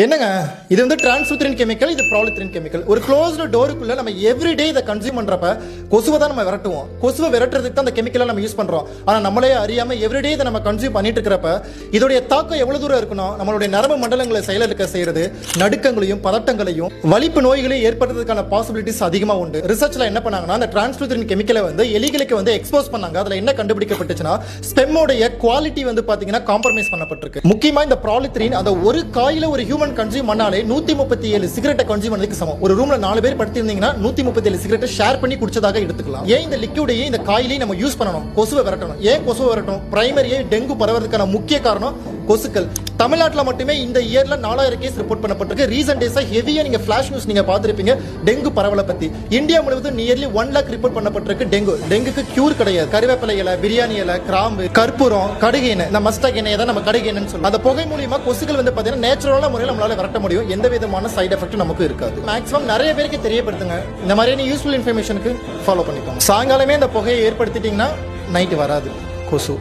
என்னங்க இது வந்து டிரான்ஸ்லூத்தரின் கெமிக்கல், இது ப்ராலித்தரின் கெமிக்கல். ஒரு க்ளோஸ்டு டோருக்குள்ள நம்ம எவ்ரிடே இதை கன்சியூம் பண்றப்ப கொசுவை தான் நம்ம விரட்டுவோம். கொசுவை விரட்டுறதுக்கு தான் அந்த கெமிக்கலை நம்ம யூஸ் பண்றோம். ஆனா நம்மளே அறியாம எவ்ரிடே இதை நம்ம கன்சியூம் பண்ணிட்டு இருக்கிறப்ப இதோடைய தாக்கம் எவ்வளவு தூரம் இருக்கணும், நம்மளுடைய நரம்பு மண்டலங்களை செயலிழக்க செய்யறது, நடுக்கங்களையும் பதட்டங்களையும் வலிப்பு நோய்களையும் ஏற்படுறதுக்கான பாசிபிலிட்டிஸ் அதிகமா உண்டு. ரிசர்ச்ல என்ன பண்ணாங்கன்னா அந்த டிரான்ஸ்லூத்தரின் கெமிக்கலை வந்து எலிகளுக்கு வந்து எக்ஸ்போஸ் பண்ணாங்க. அதுல என்ன கண்டுபிடிக்கப்பட்டுச்சுன்னா ஸ்பெம்மோடைய குவாலிட்டி வந்து பாத்தீங்கன்னா காம்ப்ரமைஸ் பண்ணப்பட்டிருக்கு. முக்கியமா இந்த ப்ராலித்தரின் அந்த ஒரு காயில ஒரு ஹியூமன் கன்சியூம் பண்ணாலே 137 சிகரெட்டை கன்சியூம் பண்ணதுக்கு சமம். ஒரு ரூம்ல 4 பேர் படுத்திருந்தீங்கன்னா 137 சிகரெட்டை ஷேர் பண்ணி குடிச்சதாக எடுத்துக்கலாம். ஏன் இந்த லிக்விடையே இந்த காயிலையும் நம்ம யூஸ் பண்ணணும், கொசுவை விரட்டணும். ஏன் கொசுவை விரட்டணும்? பிரைமரியே டெங்கு பரவறதுக்கான முக்கிய காரணம் கொசுக்கள். தமிழ்நாட்டில் மட்டுமே இந்த இயர்ல 4000 கேஸ் ரிப்போர்ட் பண்ணப்பட்டிருக்கு. ரீசன்ட் டேஸா ஹெவியா நீங்க ஃபிளாஷ் நியூஸ் நீங்க பார்த்திருப்பீங்க டெங்கு பரவலை பத்தி. இந்தியா முழுவதும் நியர்லி 1 lakh ரிப்போர்ட் பண்ணப்பட்டிருக்கு டெங்கு. டெங்குக்கு கியூர் கிடையாது. கறிவேப்பிலை இலை, பிரியாணி இலை, கிராம்பு, கற்பூரம், கடுகு எண்ணெய், இந்த மஸ்டர்ட் எண்ணெய் தான் நம்ம கடுகு எண்ணெய்னு சொல்லுவோம். அந்த புகை மூலியமா கொசுக்கள் வந்து பாத்தீங்கன்னா நேச்சுரலான முறையில் நம்மளால விரட்ட முடியும். எந்த விதமான சைடு எஃபெக்ட் நமக்கு இருக்காது. மேக்ஸிமம் நிறைய பேருக்கு தெரியப்படுத்துங்க. இந்த மாதிரியான யூஸ்ஃபுல் இன்ஃபர்மேஷனுக்கு ஃபாலோ பண்ணிக்கோங்க. சாயங்காலமே இந்த புகையை ஏற்படுத்திட்டீங்கன்னா நைட்டு வராது கொசு.